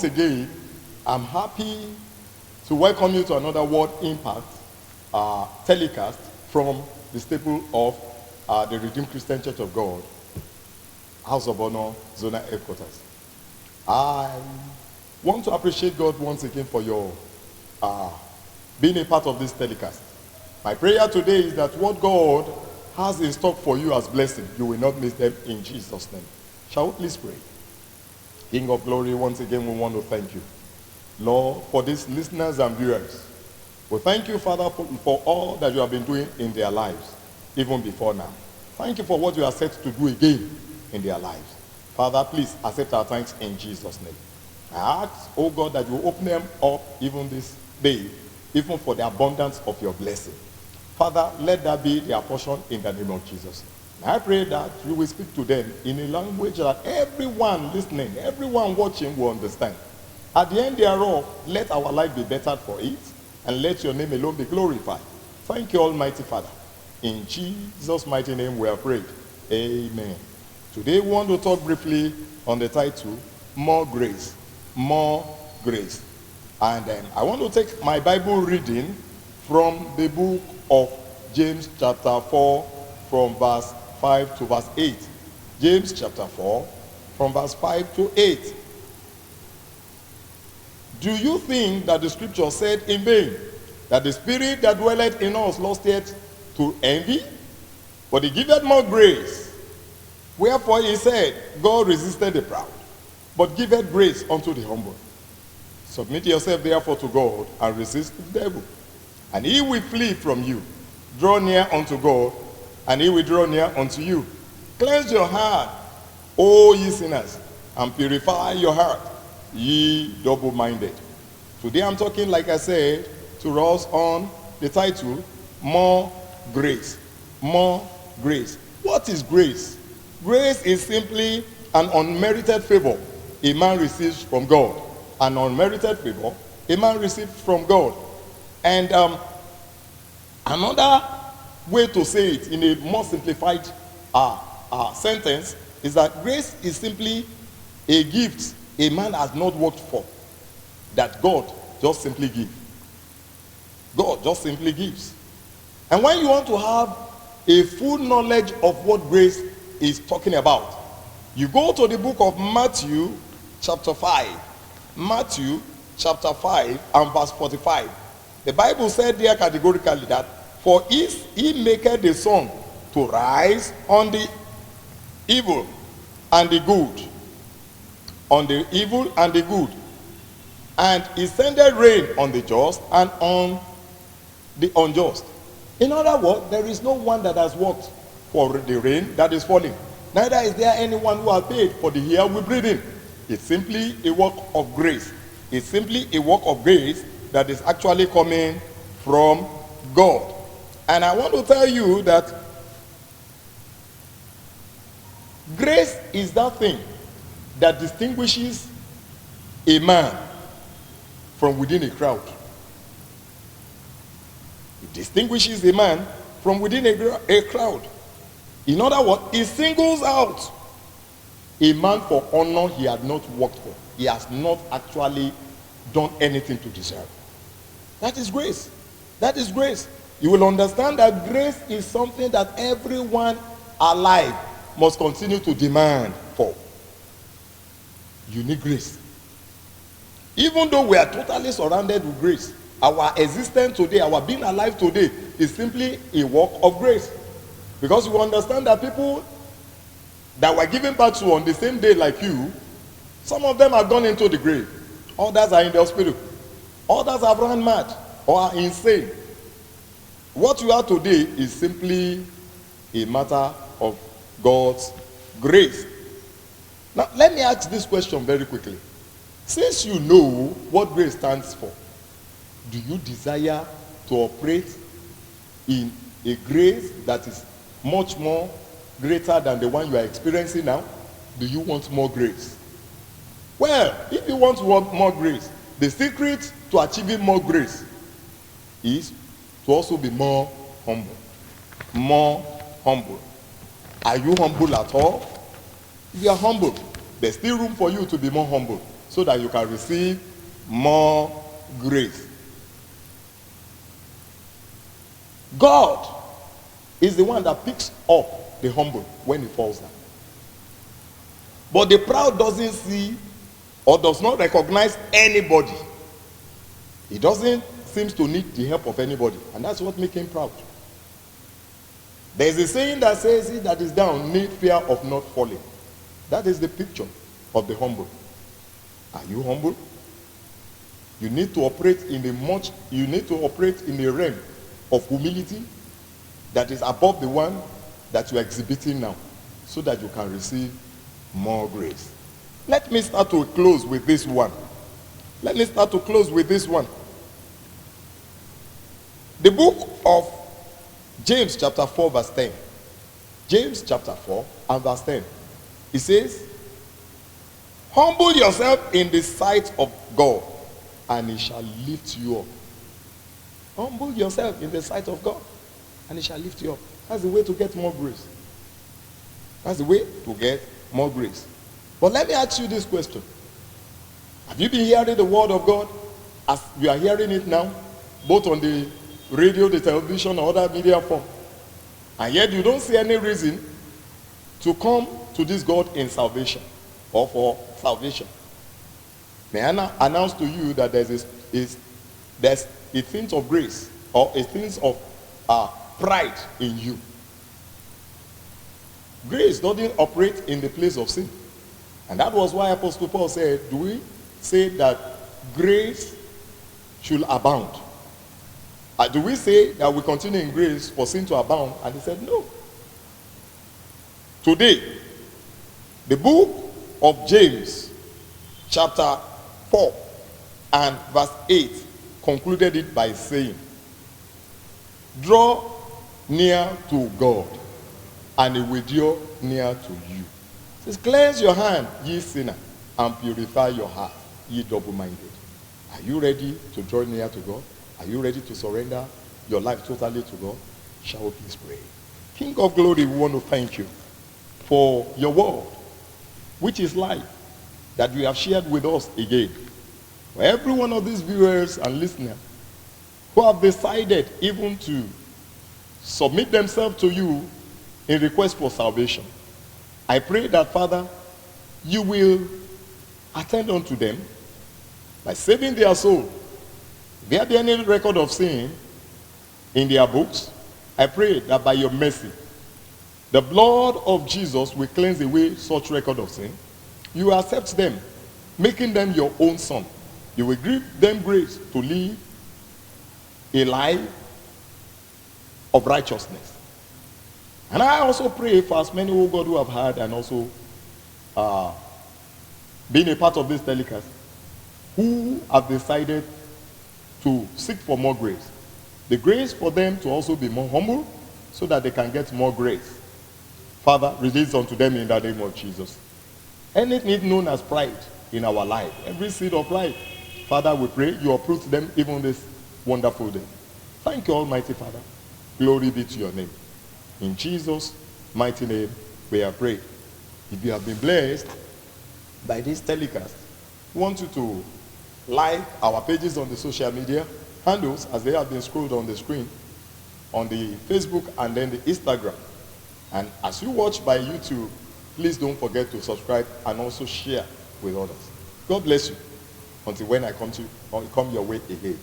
once again, I'm happy to welcome you to another Word Impact telecast from the staple of the Redeemed Christian Church of God, House of Honor, Zonal Headquarters. I want to appreciate God once again for your being a part of this telecast. My prayer today is that what God has in stock for you as blessing, you will not miss them in Jesus' name. Shall we please pray? King of glory, once again we want to thank you, Lord, for these listeners and viewers. We thank you, Father, for all that you have been doing in their lives, even before now. Thank you for what you are set to do again in their lives. Father, please accept our thanks in Jesus' name. I ask, oh God, that you open them up even this day, even for the abundance of your blessing. Father, let that be their portion in the name of Jesus. I pray that you will speak to them in a language that everyone listening, everyone watching will understand. At the end thereof, let our life be bettered for it, and let your name alone be glorified. Thank you, Almighty Father. In Jesus' mighty name we are prayed. Amen. Today we want to talk briefly on the title, More Grace. More Grace. And I want to take my Bible reading from the book of James chapter 4 from verse 5 to verse 8. James chapter 4 from verse 5 to 8. Do you think that the scripture said in vain, that the spirit that dwelleth in us lusteth to envy? But he giveth more grace. Wherefore he said, God resisted the proud, but giveth grace unto the humble. Submit yourself therefore to God, and resist the devil, and he will flee from you. Draw near unto God, and he will draw near unto you. Cleanse your heart, O ye sinners, and purify your heart, ye double-minded. Today I'm talking, like I said, to us on the title, More Grace. More Grace. What is grace? Grace is simply an unmerited favor a man receives from God. An unmerited favor a man receives from God. And another way to say it in a more simplified sentence is that grace is simply a gift a man has not worked for, that God just simply gives. God just simply gives. And when you want to have a full knowledge of what grace is talking about, you go to the book of Matthew chapter 5. Matthew chapter 5 and verse 45. The Bible said there categorically that, for he maketh the sun to rise on the evil and the good, on the evil and the good, and he sendeth rain on the just and on the unjust. In other words, there is no one that has worked for the rain that is falling. Neither is there anyone who has paid for the air we breathe in. It's simply a work of grace. It's simply a work of grace that is actually coming from God. And I want to tell you that grace is that thing that distinguishes a man from within a crowd. It distinguishes a man from within a crowd. In other words, it singles out a man for honor he had not worked for. He has not actually done anything to deserve. That is grace. That is grace. You will understand that grace is something that everyone alive must continue to demand for. You need grace. Even though we are totally surrounded with grace, our existence today, our being alive today, is simply a work of grace. Because you understand that people that were given birth to on the same day like you, some of them have gone into the grave. Others are in the hospital. Others have run mad or are insane. What you are today is simply a matter of God's grace. Now, let me ask this question very quickly. Since you know what grace stands for, do you desire to operate in a grace that is much more greater than the one you are experiencing now? Do you want more grace? Well, if you want more grace, the secret to achieving more grace is to also be more humble. More humble. Are you humble at all? If you are humble, there's still room for you to be more humble. so that you can receive more grace. God is the one that picks up the humble when he falls down. But the proud doesn't see or does not recognize anybody. He doesn't seem to need the help of anybody. And that's what makes him proud. There's a saying that says, he that is down need fear of not falling. That is the picture of the humble. Are you humble? You need to operate in a realm of humility that is above the one that you are exhibiting now, so that you can receive more grace. Let me start to close with this one. The book of James chapter 4 verse 10. James chapter 4 and verse 10. It says, humble yourself in the sight of God, and he shall lift you up. Humble yourself in the sight of God, and he shall lift you up. That's the way to get more grace. That's the way to get more grace. But let me ask you this question. Have you been hearing the word of God as you are hearing it now, both on the radio, the television, or other media form? And yet you don't see any reason to come to this God in salvation or for salvation. May I now announce to you that there's a thing of grace or a thing of pride in you. Grace doesn't operate in the place of sin. And that was why Apostle Paul said, do we say that grace should abound? Do we say that we continue in grace for sin to abound? And he said, no. Today, the book of James, chapter 4 and verse 8, concluded it by saying, draw near to God, and he will draw near to you. It says, cleanse your hand, ye sinner, and purify your heart, ye double-minded. Are you ready to draw near to God? Are you ready to surrender your life totally to God? Shall we please pray? King of glory, we want to thank you for your word, which is life, that you have shared with us again. For every one of these viewers and listeners who have decided even to submit themselves to you in request for salvation, I pray that, Father, you will attend unto them by saving their soul. If there be any record of sin in their books, I pray that by your mercy, the blood of Jesus will cleanse away such record of sin. You will accept them, making them your own son. You will give them grace to live a life of righteousness. And I also pray for as many, oh God, who have heard and also been a part of this telecast, who have decided to seek for more grace. The grace for them to also be more humble so that they can get more grace. Father, release unto them in the name of Jesus. Anything known as pride in our life, every seed of pride, Father, we pray you uproot them even this wonderful day. Thank you, Almighty Father. Glory be to your name. In Jesus' mighty name, we have prayed. If you have been blessed by this telecast, we want you to like our pages on the social media handles as they have been scrolled on the screen, on the Facebook and then the Instagram. And as you watch by YouTube, please don't forget to subscribe and also share with others. God bless you until when I come your way again.